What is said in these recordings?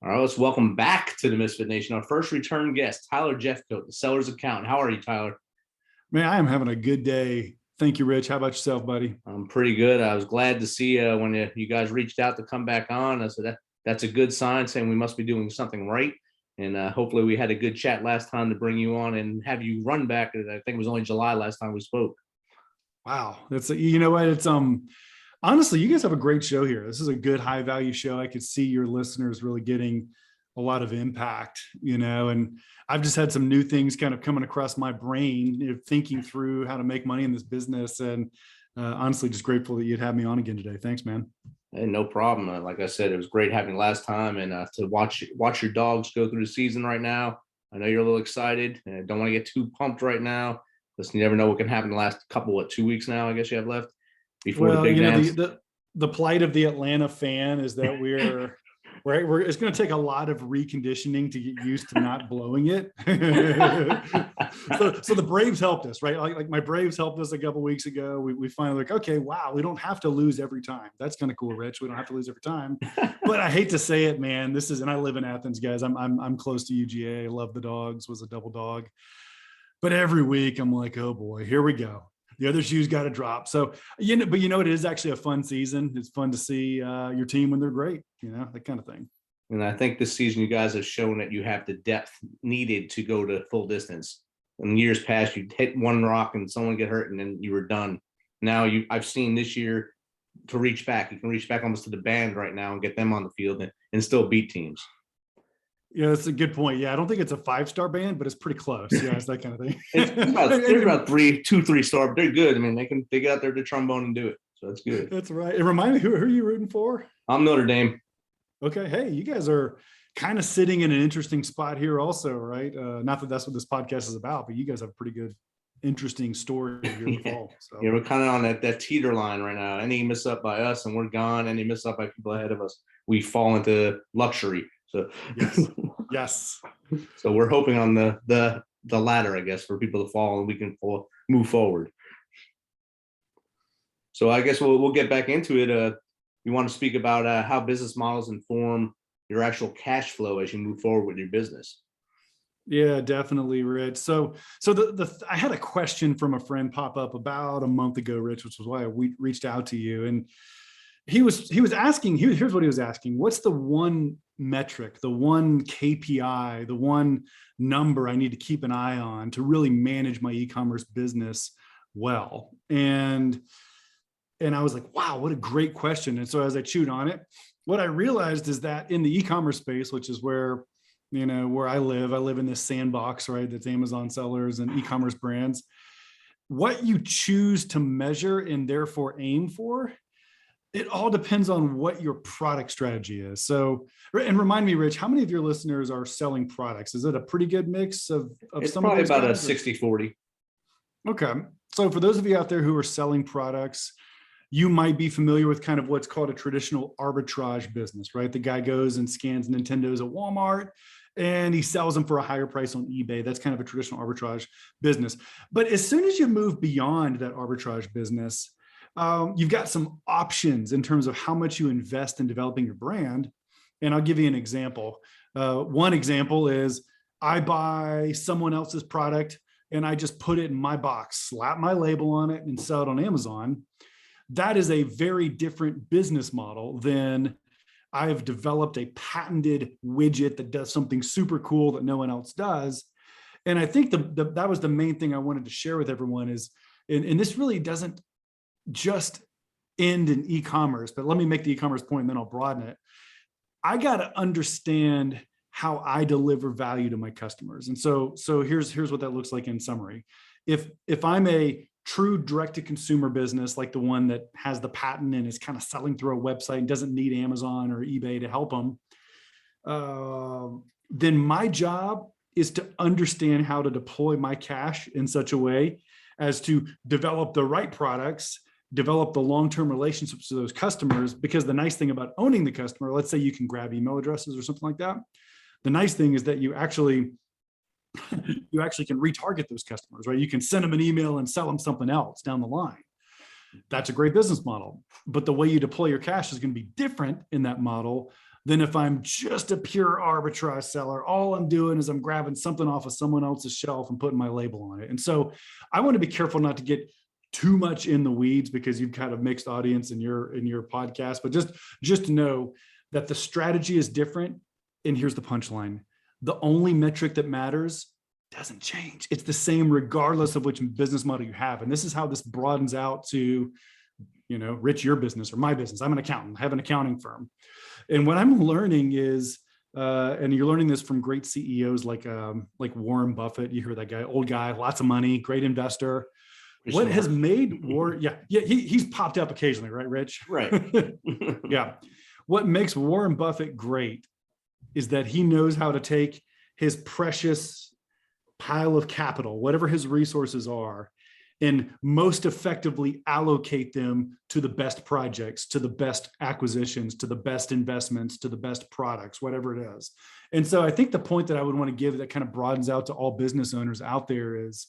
All right, let's welcome back to the Misfit Nation our first return guest, Tyler Jeffcoat, the seller's accountant. How are you, Tyler? Man, I am having a good day. Thank you, Rich. How about yourself, buddy? I'm pretty good. I was glad to see when you guys reached out to come back on. I said that's a good sign, saying we must be doing something right. And hopefully, we had a good chat last time to bring you on and have you run back. I think it was only July last time we spoke. Wow, you know what? It's honestly, you guys have a great show here. This is a good high value show. I could see your listeners really getting a lot of impact, and I've just had some new things kind of coming across my brain, thinking through how to make money in this business. And honestly, just grateful that you'd have me on again today. Thanks, man. Hey, no problem. Like I said, it was great having last time, and to watch your dogs go through the season right now. I know you're a little excited, and don't want to get too pumped right now. Listen, you never know what can happen the last couple, 2 weeks now, I guess you have left before the big dance. The plight of the Atlanta fan is that it's going to take a lot of reconditioning to get used to not blowing it. so the Braves helped us, right? Like my Braves helped us a couple of weeks ago. We finally okay, wow, we don't have to lose every time. That's kind of cool, Rich. We don't have to lose every time. But I hate to say it, man. And I live in Athens, guys. I'm close to UGA. I love the dogs. Was a double dog. But every week I'm like, oh boy, here we go. The other shoe's got to drop. So, but it is actually a fun season. It's fun to see your team when they're great, that kind of thing. And I think this season you guys have shown that you have the depth needed to go to full distance. In years past, you'd hit one rock and someone get hurt and then you were done. Now I've seen this year to reach back. You can reach back almost to the band right now and get them on the field and still beat teams. Yeah, that's a good point. Yeah, I don't think it's a 5-star band, but it's pretty close. Yeah, it's that kind of thing. They're about 3-star. They're good. I mean, they get out there to trombone and do it. So that's good. That's right. And remind me, who are you rooting for? I'm Notre Dame. Okay. Hey, you guys are kind of sitting in an interesting spot here also, right? Not that that's what this podcast is about, but you guys have a pretty good, interesting story here in the fall. So. Yeah, we're kind of on that teeter line right now. Any miss up by us and we're gone. Any miss up by people ahead of us, we fall into luxury. So yes. So we're hoping on the ladder, I guess, for people to fall and we can move forward. So I guess we'll get back into it. You want to speak about how business models inform your actual cash flow as you move forward with your business. Yeah, definitely, Rich. So I had a question from a friend pop up about a month ago, Rich, which was why we reached out to you. And he was asking, here's what he was asking. What's the one metric, the one KPI, the one number I need to keep an eye on to really manage my e-commerce business well? And I was like, wow, what a great question. And so as I chewed on it, what I realized is that in the e-commerce space, which is where I live in this sandbox, right? That's Amazon sellers and e-commerce brands. What you choose to measure and therefore aim for, it all depends on what your product strategy is. So, and remind me, Rich, how many of your listeners are selling products? Is it a pretty good mix of it's some probably of about a 60-40. Okay. So for those of you out there who are selling products, you might be familiar with kind of what's called a traditional arbitrage business, right? The guy goes and scans Nintendos at Walmart and he sells them for a higher price on eBay. That's kind of a traditional arbitrage business. But as soon as you move beyond that arbitrage business, you've got some options in terms of how much you invest in developing your brand. And I'll give you an example. One example is I buy someone else's product and I just put it in my box, slap my label on it and sell it on Amazon. That is a very different business model than I've developed a patented widget that does something super cool that no one else does. And I think that was the main thing I wanted to share with everyone is, and this really doesn't just end in e-commerce, but let me make the e-commerce point and then I'll broaden it. I got to understand how I deliver value to my customers. And so here's what that looks like in summary. If I'm a true direct-to-consumer business, like the one that has the patent and is kind of selling through a website and doesn't need Amazon or eBay to help them, then my job is to understand how to deploy my cash in such a way as to develop the right products, develop the long-term relationships with those customers. Because the nice thing about owning the customer, let's say you can grab email addresses or something like that. The nice thing is that you actually can retarget those customers, right? You can send them an email and sell them something else down the line. That's a great business model. But the way you deploy your cash is going to be different in that model than if I'm just a pure arbitrage seller. All I'm doing is I'm grabbing something off of someone else's shelf and putting my label on it. And so I want to be careful not to get too much in the weeds, because you've kind of mixed audience in your podcast, but just to know that the strategy is different. And here's the punchline: the only metric that matters doesn't change. It's the same regardless of which business model you have. And this is how this broadens out to, Rich, your business or my business. I'm an accountant, I have an accounting firm. And what I'm learning is, and you're learning this from great CEOs like Warren Buffett. You hear that guy, old guy, lots of money, great investor. What has made Warren, he's popped up occasionally, right, Rich? Right. Yeah. What makes Warren Buffett great is that he knows how to take his precious pile of capital, whatever his resources are, and most effectively allocate them to the best projects, to the best acquisitions, to the best investments, to the best products, whatever it is. And so I think the point that I would want to give that kind of broadens out to all business owners out there is,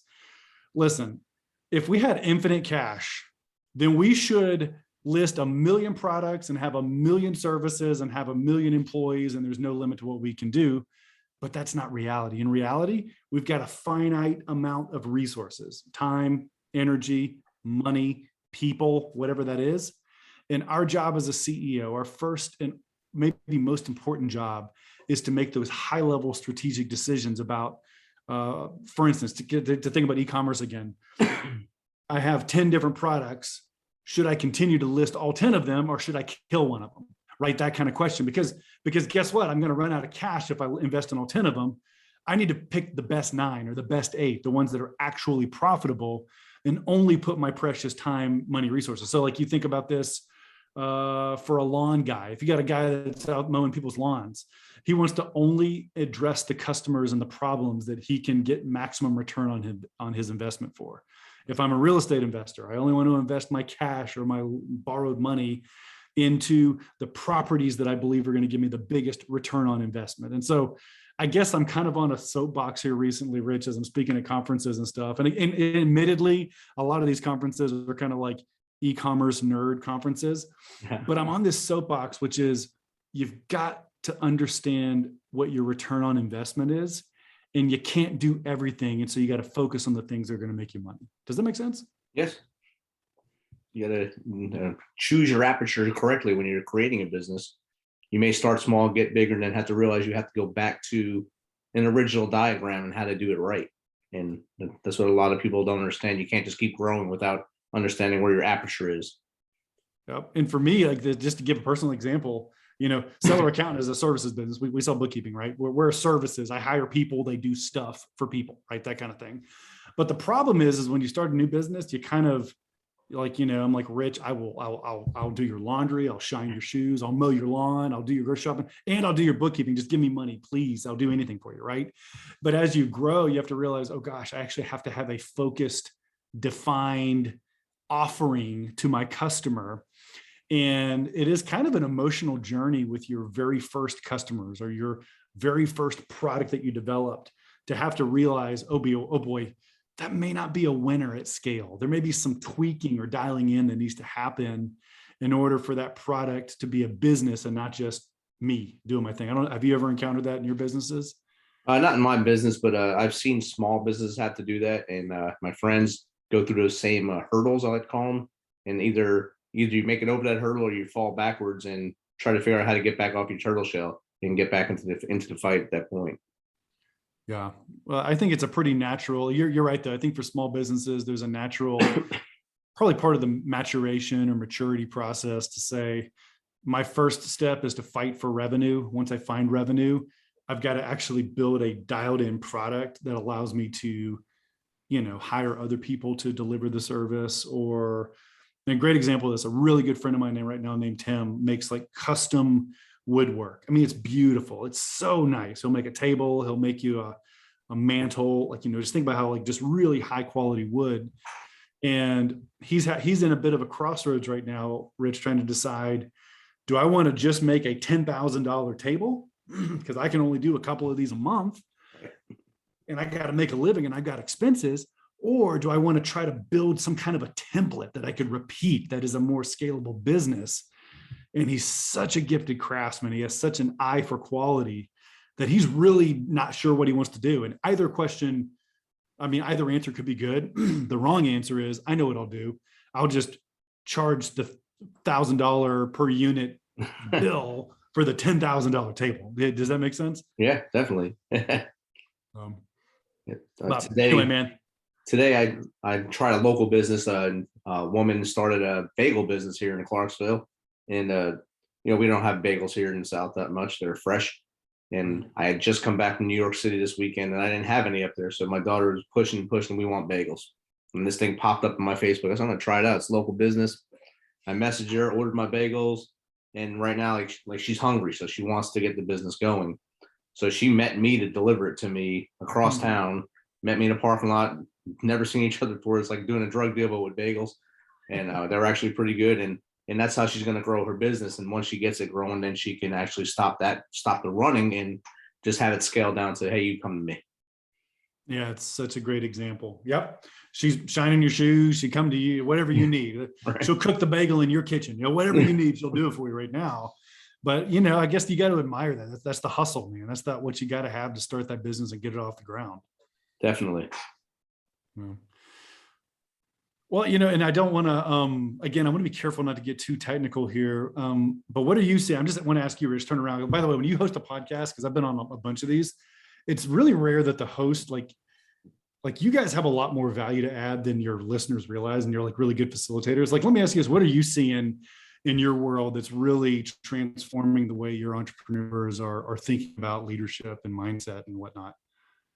listen, if we had infinite cash, then we should list 1 million products and have 1 million services and have 1 million employees, and there's no limit to what we can do. But that's not reality. In reality, we've got a finite amount of resources: time, energy, money, people, whatever that is. And our job as a CEO, our first and maybe most important job, is to make those high-level strategic decisions about, for instance, to think about e-commerce again. I have 10 different products. Should I continue to list all 10 of them, or should I kill one of them? Right? That kind of question, because guess what? I'm going to run out of cash if I invest in all 10 of them. I need to pick the best 9 or the best 8, the ones that are actually profitable, and only put my precious time, money, resources. So like you think about this for a lawn guy. If you got a guy that's out mowing people's lawns, he wants to only address the customers and the problems that he can get maximum return on his investment for. If I'm a real estate investor, I only want to invest my cash or my borrowed money into the properties that I believe are going to give me the biggest return on investment. And so I guess I'm kind of on a soapbox here recently, Rich, as I'm speaking at conferences and stuff. And admittedly, a lot of these conferences are kind of like e-commerce nerd conferences, but I'm on this soapbox, which is you've got to understand what your return on investment is, and you can't do everything. And so you got to focus on the things that are going to make you money. Does that make sense? Yes. You got to choose your aperture correctly when you're creating a business. You may start small, get bigger, and then have to realize you have to go back to an original diagram and how to do it right. And that's what a lot of people don't understand. You can't just keep growing without understanding where your aperture is. Yep. And for me, like just to give a personal example, Seller Accountant is a services business. We sell bookkeeping, right? We're services. I hire people, they do stuff for people, right? That kind of thing. But the problem is when you start a new business, you kind of I'm like, Rich, I'll do your laundry, I'll shine your shoes, I'll mow your lawn, I'll do your grocery shopping, and I'll do your bookkeeping. Just give me money, please. I'll do anything for you, right? But as you grow, you have to realize, oh gosh, I actually have to have a focused, defined offering to my customer. And it is kind of an emotional journey with your very first customers or your very first product that you developed, to have to realize, oh boy, that may not be a winner at scale. There may be some tweaking or dialing in that needs to happen in order for that product to be a business and not just me doing my thing. Have you ever encountered that in your businesses? Not in my business, but I've seen small businesses have to do that. And my friends go through those same hurdles, I like to call them. And either you make it over that hurdle or you fall backwards and try to figure out how to get back off your turtle shell and get back into the fight at that point. Yeah. Well, I think it's a pretty natural, you're right though. I think for small businesses, there's a natural, probably part of the maturation or maturity process to say, my first step is to fight for revenue. Once I find revenue, I've got to actually build a dialed in product that allows me to, hire other people to deliver the service. Or a great example of this, a really good friend of mine right now named Tim makes like custom woodwork. I mean, it's beautiful. It's so nice. He'll make a table. He'll make you a mantle. Just think about how just really high quality wood. And he's in a bit of a crossroads right now, Rich, trying to decide, do I want to just make a $10,000 table? Because I can only do a couple of these a month and I got to make a living and I've got expenses. Or do I want to try to build some kind of a template that I could repeat that is a more scalable business? And he's such a gifted craftsman. He has such an eye for quality that he's really not sure what he wants to do. And either answer could be good. The wrong answer is, I know what I'll do. I'll just charge the $1,000 per unit bill for the $10,000 table. Does that make sense? Yeah, definitely. Anyway, man. Today I tried a local business. A woman started a bagel business here in Clarksville, and we don't have bagels here in the South that much. They're fresh, and I had just come back from New York City this weekend, and I didn't have any up there. So my daughter was pushing. We want bagels, and this thing popped up on my Facebook. I said, I'm gonna try it out. It's a local business. I messaged her, ordered my bagels, and right now, like she's hungry, so she wants to get the business going. So she met me to deliver it to me across town. Met me in a parking lot. Never seen each other before. It's like doing a drug deal, but with bagels, and they're actually pretty good. And that's how she's going to grow her business. And once she gets it growing, then she can actually stop the running, and just have it scaled down to, hey, you come to me. Yeah, it's such a great example. Yep. She's shining your shoes. She come to you, whatever you need. Right. She'll cook the bagel in your kitchen. Whatever you need, she'll do it for you right now. But, I guess you got to admire that. That's the hustle, man. That's what you got to have to start that business and get it off the ground. Definitely. Yeah. Well, and I don't want to, again, I want to be careful not to get too technical here. But what are you saying? I just want to ask you, Rich, turn around. By the way, when you host a podcast, because I've been on a bunch of these, it's really rare that the host, like you guys have a lot more value to add than your listeners realize. And you're like really good facilitators. Like, let me ask you this, what are you seeing in your world that's really transforming the way your entrepreneurs are thinking about leadership and mindset and whatnot?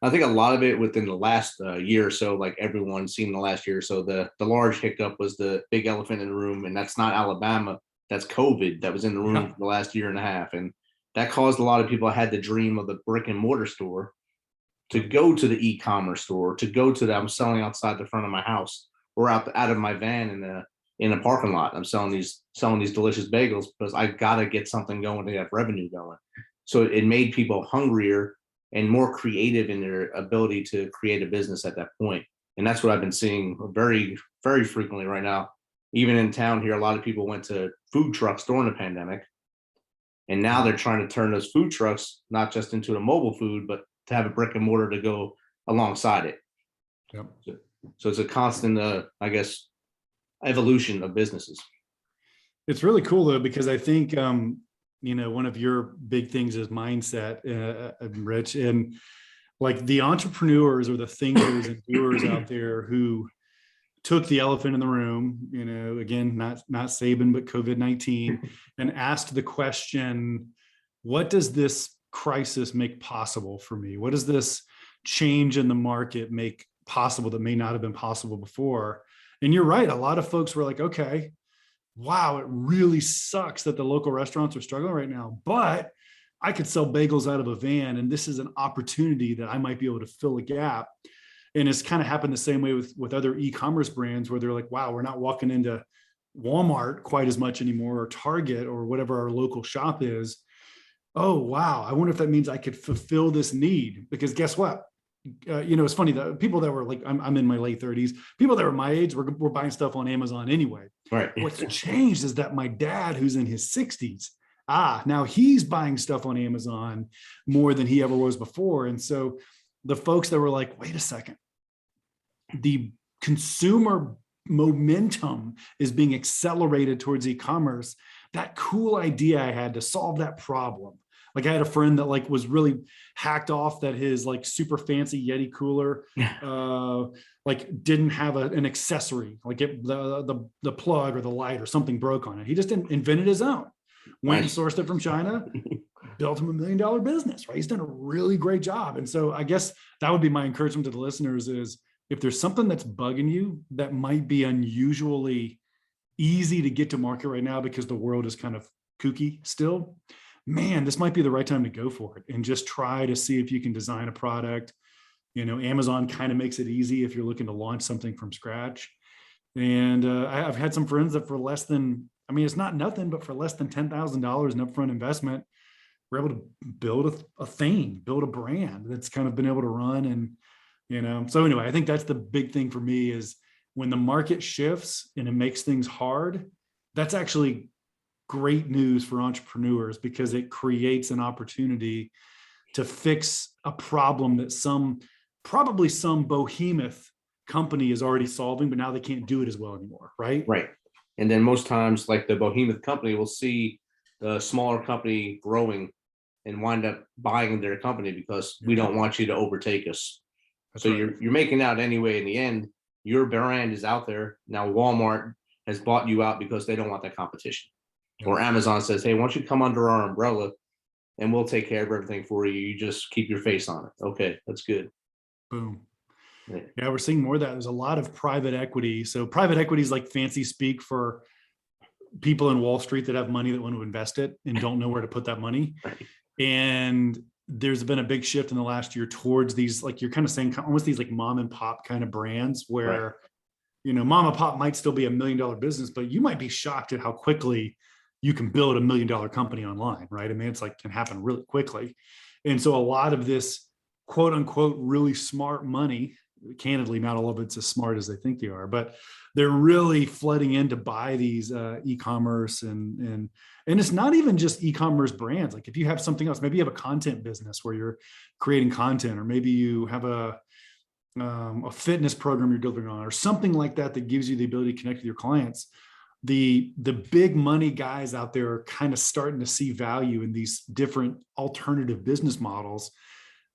I think a lot of it within the last year or so, like everyone's seen the last year or so, the large hiccup was the big elephant in the room, and that's not Alabama. That's COVID that was in the room for the last year and a half. And that caused a lot of people had the dream of the brick and mortar store to go to the e-commerce store, to go to I'm selling outside the front of my house or out of my van in a parking lot. I'm selling these delicious bagels because I got to get something going to have revenue going. So it made people hungrier and more creative in their ability to create a business at that point. And that's what I've been seeing very, very frequently right now. Even in town here, a lot of people went to food trucks during the pandemic. And now they're trying to turn those food trucks, not just into a mobile food, but to have a brick and mortar to go alongside it. Yep. So it's a constant, I guess, evolution of businesses. It's really cool though, because I think, one of your big things is mindset, Rich, and like the entrepreneurs or the thinkers and doers out there who took the elephant in the room, again, not Saban, but COVID-19, and asked the question, what does this crisis make possible for me? What does this change in the market make possible that may not have been possible before? And you're right. A lot of folks were like, okay, wow, it really sucks that the local restaurants are struggling right now, but I could sell bagels out of a van, and this is an opportunity that I might be able to fill a gap. And it's kind of happened the same way with other e-commerce brands where they're like, wow, we're not walking into Walmart quite as much anymore, or Target, or whatever our local shop is. Oh, wow, I wonder if that means I could fulfill this need. Because guess what? It's funny that people that were like, I'm in my late 30s, people that were my age were buying stuff on Amazon anyway. Right. What's changed is that my dad, who's in his 60s, now he's buying stuff on Amazon more than he ever was before. And so the folks that were like, wait a second, the consumer momentum is being accelerated towards e-commerce. That cool idea I had to solve that problem. Like I had a friend that like was really hacked off that his like super fancy Yeti cooler like didn't have an accessory, like the plug or the light or something broke on it. He just invented his own, went and sourced it from China, built him $1 million business, right? He's done a really great job. And so I guess that would be my encouragement to the listeners is if there's something that's bugging you that might be unusually easy to get to market right now because the world is kind of kooky still, man, this might be the right time to go for it and just try to see if you can design a product. Amazon kind of makes it easy if you're looking to launch something from scratch. And I've had some friends that for less than, it's not nothing, but for less than $10,000 in upfront investment, we're able to build a thing, build a brand that's kind of been able to run. And, so anyway, I think that's the big thing for me is when the market shifts and it makes things hard, that's actually great news for entrepreneurs because it creates an opportunity to fix a problem that probably some behemoth company is already solving, but now they can't do it as well anymore, right? Right. And then most times, like the behemoth company will see the smaller company growing and wind up buying their company because we don't want you to overtake us. That's So right. you're making out anyway. In the end, your brand is out there. Now Walmart has bought you out because they don't want that competition. Yeah. Or Amazon says, hey, why don't you come under our umbrella and we'll take care of everything for you. You just keep your face on it. Okay, that's good. Boom. Yeah. Yeah, we're seeing more of that. There's a lot of private equity. So private equity is like fancy speak for people in Wall Street that have money that want to invest it and don't know where to put that money. Right. And there's been a big shift in the last year towards these, like you're kind of saying, almost these like mom and pop kind of brands where, Right. you know, mom and pop might still be $1 million business, but you might be shocked at how quickly you can build $1 million company online, right? I mean, it's like can happen really quickly. And so a lot of this quote unquote really smart money, candidly, not all of it's as smart as they think they are, but they're really flooding in to buy these e-commerce and it's not even just e-commerce brands. Like if you have something else, maybe you have a content business where you're creating content, or maybe you have a fitness program you're delivering on, or something like that that gives you the ability to connect with your clients. The big money guys out there are kind of starting to see value in these different alternative business models.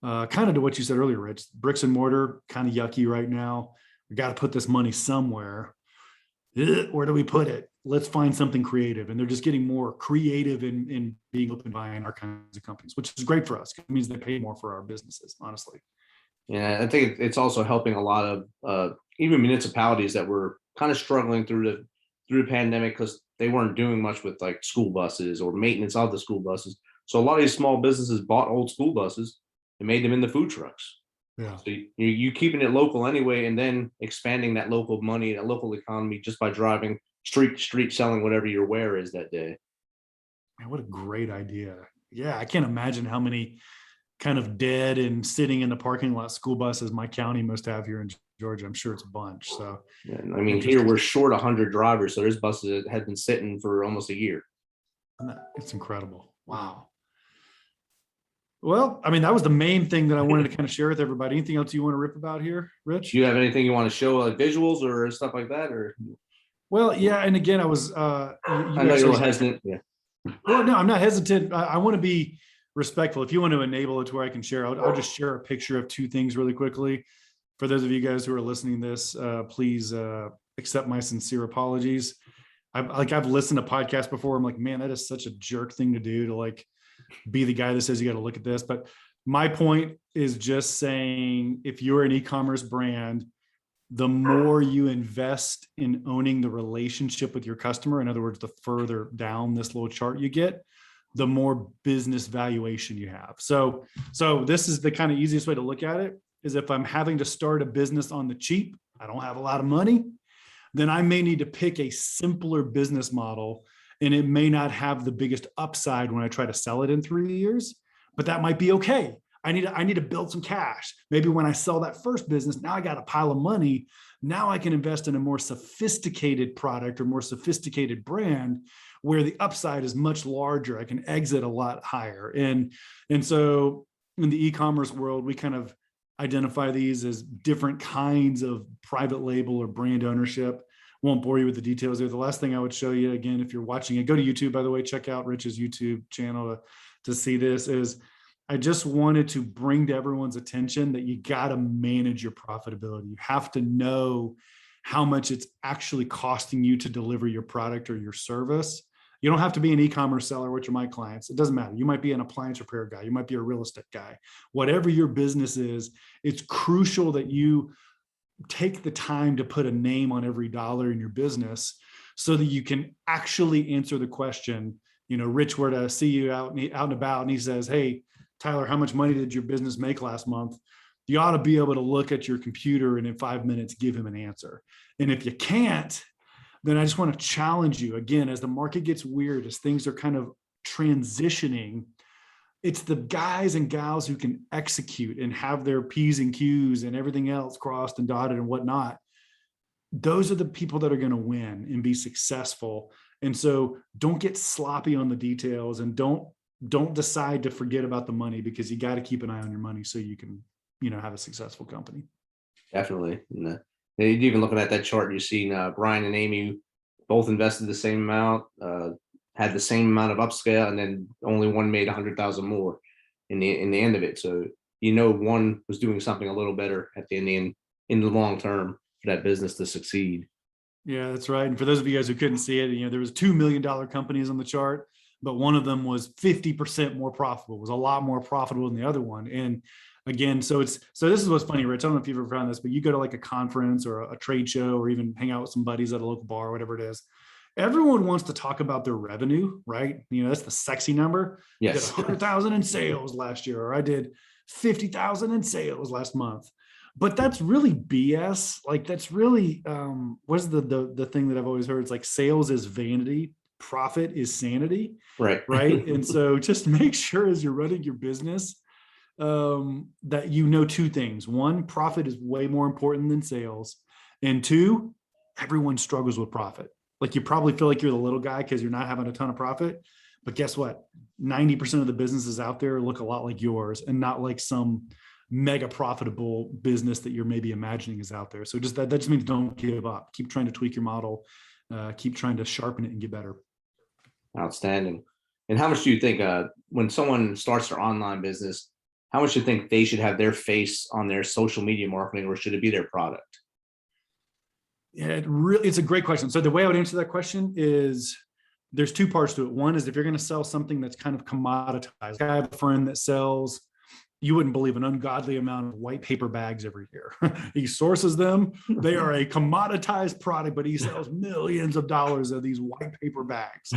Kind of to what you said earlier, Rich, bricks and mortar, kind of yucky right now. We got to put this money somewhere. Where do we put it? Let's find something creative. And they're just getting more creative in being open buying our kinds of companies, which is great for us. It means they pay more for our businesses, honestly. Yeah, I think it's also helping a lot of even municipalities that were kind of struggling through the pandemic because they weren't doing much with like school buses or maintenance of the school buses. So a lot of these small businesses bought old school buses and made them into food trucks. Yeah. So you keeping it local anyway, and then expanding that local money, that local economy, just by driving street to street, selling whatever your wear is that day. Man, what a great idea. Yeah, I can't imagine how many kind of dead and sitting in the parking lot school buses my county must have here in Georgia. I'm sure it's a bunch. So Yeah, I mean, here we're short 100 drivers, so there's buses that had been sitting for almost a year. It's incredible. Wow. Well, I mean, that was the main thing that I wanted to kind of share with everybody. Anything else you want to rip about here, Rich? Do you have anything you want to show, like visuals or stuff like that? Or well, yeah. And again, I was, I know you're a little hesitant. Yeah. Well, no, I'm not hesitant. I want to be respectful. If you want to enable it to where I can share, I'll just share a picture of two things really quickly. For those of you guys who are listening to this, please accept my sincere apologies. I've listened to podcasts before. I'm like, man, that is such a jerk thing to do, to like be the guy that says you got to look at this. But my point is just saying, if you're an e-commerce brand, the more you invest in owning the relationship with your customer, in other words, the further down this little chart you get, the more business valuation you have. So this is the kind of easiest way to look at it, is if I'm having to start a business on the cheap, I don't have a lot of money, then I may need to pick a simpler business model, and it may not have the biggest upside when I try to sell it in 3 years, but that might be okay. I need to build some cash. Maybe when I sell that first business, now I got a pile of money. Now I can invest in a more sophisticated product or more sophisticated brand where the upside is much larger. I can exit a lot higher. And so in the e-commerce world, we kind of identify these as different kinds of private label or brand ownership. Won't bore you with the details there. The last thing I would show you, again, if you're watching it, go to YouTube, by the way, check out Rich's YouTube channel to see this. Is I just wanted to bring to everyone's attention that you got to manage your profitability. You have to know how much it's actually costing you to deliver your product or your service. You don't have to be an e-commerce seller, which are my clients. It doesn't matter. You might be an appliance repair guy. You might be a real estate guy. Whatever your business is, it's crucial that you take the time to put a name on every dollar in your business so that you can actually answer the question. You know, Rich were to see you out and about and he says, hey, Tyler, how much money did your business make last month? You ought to be able to look at your computer and in 5 minutes, give him an answer. And if you can't, then I just want to challenge you again, as the market gets weird, as things are kind of transitioning, it's the guys and gals who can execute and have their P's and Q's and everything else crossed and dotted and whatnot. Those are the people that are going to win and be successful. And so don't get sloppy on the details, and don't decide to forget about the money, because you got to keep an eye on your money so you can, have a successful company. Definitely. Even looking at that chart, you've seen Brian and Amy both invested the same amount, had the same amount of upscale, and then only one made 100,000 more in the end of it. So one was doing something a little better at the end in the long term for that business to succeed. Yeah, that's right. And for those of you guys who couldn't see it, there was $2 million companies on the chart, but one of them was 50% more profitable, was a lot more profitable than the other one. And again, so this is what's funny, Rich. I don't know if you've ever found this, but you go to like a conference or a trade show, or even hang out with some buddies at a local bar, or whatever it is. Everyone wants to talk about their revenue, right? That's the sexy number. Yes. I did 100,000 in sales last year, or I did 50,000 in sales last month. But that's really BS. Like, that's really what's the thing that I've always heard? It's like, sales is vanity, profit is sanity. Right. Right. And so just make sure as you're running your business that two things. One, profit is way more important than sales. And two, everyone struggles with profit. Like, you probably feel like you're the little guy because you're not having a ton of profit. But guess what? 90% of the businesses out there look a lot like yours, and not like some mega profitable business that you're maybe imagining is out there. So that just means don't give up. Keep trying to tweak your model, keep trying to sharpen it and get better. Outstanding. And how much do you think when someone starts their online business, how much do you think they should have their face on their social media marketing, or should it be their product? Yeah, it's a great question. So the way I would answer that question is, there's two parts to it. One is, if you're going to sell something that's kind of commoditized. I have a friend that sells, you wouldn't believe, an ungodly amount of white paper bags every year. He sources them. They are a commoditized product, but he sells millions of dollars of these white paper bags.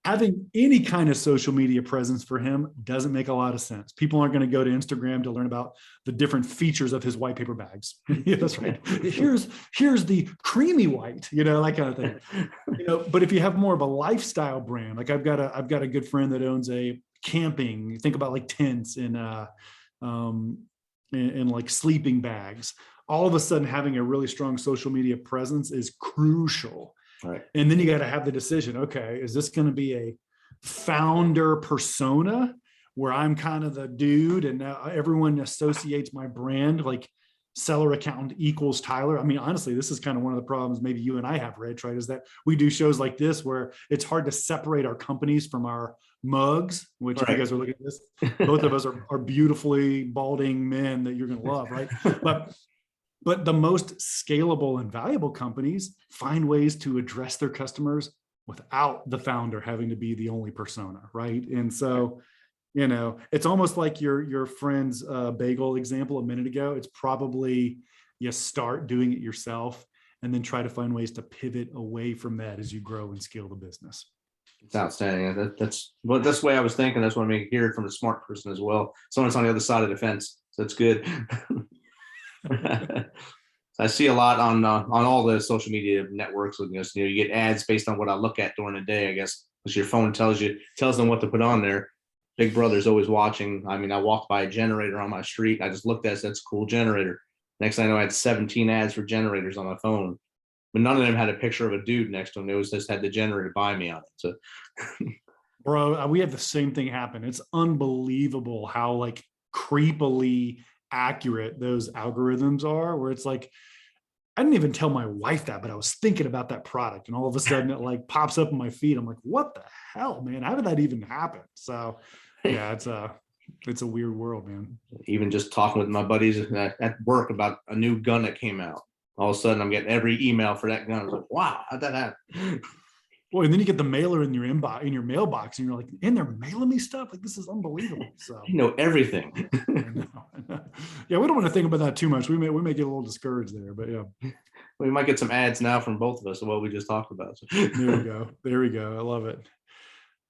Having any kind of social media presence for him doesn't make a lot of sense. People aren't going to go to Instagram to learn about the different features of his white paper bags. Yeah, that's right. Here's the creamy white, that kind of thing. But if you have more of a lifestyle brand, like I've got a good friend that owns a camping. You think about like tents and like sleeping bags. All of a sudden, having a really strong social media presence is crucial. Right. And then you got to have the decision. Okay, is this going to be a founder persona where I'm kind of the dude, and now everyone associates my brand like seller accountant equals Tyler? I mean, honestly, this is kind of one of the problems maybe you and I have, Rich, right? Is that we do shows like this where it's hard to separate our companies from our mugs, which if you guys are looking at this, both of us are beautifully balding men that you're going to love, right? But the most scalable and valuable companies find ways to address their customers without the founder having to be the only persona, right? And so, it's almost like your friend's bagel example a minute ago. It's probably, you start doing it yourself and then try to find ways to pivot away from that as you grow and scale the business. It's outstanding. That's the way I was thinking. That's what I mean. Hear it from a smart person as well. Someone's on the other side of the fence. So that's good. I see a lot on all the social media networks. You get ads based on what I look at during the day, I guess, because your phone tells them what to put on there. Big Brother's always watching. I mean, I walked by a generator on my street. I just looked at it. That's a cool generator. Next thing I know, I had 17 ads for generators on my phone, but none of them had a picture of a dude next to them. It was just had the generator by me on it. So, bro, we have the same thing happen. It's unbelievable how like creepily accurate those algorithms are, where it's like, I didn't even tell my wife that, but I was thinking about that product, and all of a sudden it like pops up in my feed. I'm like, what the hell, man? How did that even happen? So yeah, it's a weird world, man. Even just talking with my buddies at work about a new gun that came out, all of a sudden I'm getting every email for that gun. I was like, wow, how'd that happen? Boy, and then you get the mailer in your inbox, in your mailbox, and you're like, and they're mailing me stuff. Like, this is unbelievable. So you know everything. I know. Yeah, we don't want to think about that too much. We may get a little discouraged there, but yeah. We might get some ads now from both of us of what we just talked about. So. There we go. I love it.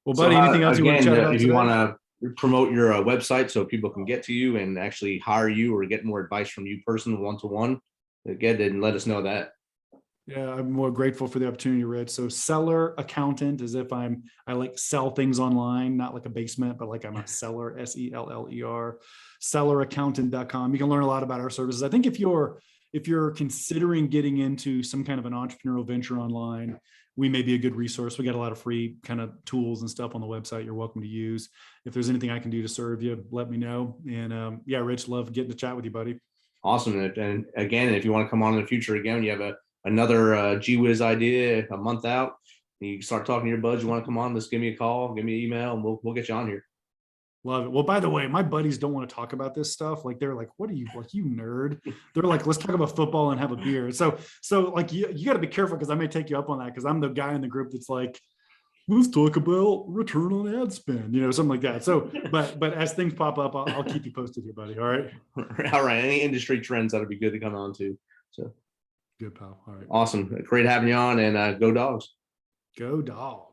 Well, buddy, anything else you want to chat about? If you want to promote your website so people can get to you and actually hire you or get more advice from you personally, one-to-one, get it and let us know that. Yeah, I'm more grateful for the opportunity, Rich. So seller accountant, as if I like sell things online, not like a basement, but like I'm a seller, SELLER, selleraccountant.com. You can learn a lot about our services. I think if you're considering getting into some kind of an entrepreneurial venture online, we may be a good resource. We got a lot of free kind of tools and stuff on the website you're welcome to use. If there's anything I can do to serve you, let me know. And yeah, Rich, love getting to chat with you, buddy. Awesome. And again, if you want to come on in the future again, you have another Gee Whiz idea a month out, and you start talking to your buds, you want to come on, just give me a call, give me an email, and we'll get you on here. Love it. Well, by the way, my buddies don't want to talk about this stuff. Like they're like, what are you, like, you nerd? They're like, let's talk about football and have a beer. So like you got to be careful, because I may take you up on that, because I'm the guy in the group that's like, let's talk about return on ad spend, something like that. So, but as things pop up, I'll keep you posted here, buddy. All right. All right. Any industry trends that'll be good to come on to. So good, pal. All right. Awesome. Great having you on, and go Dogs. Go Dogs.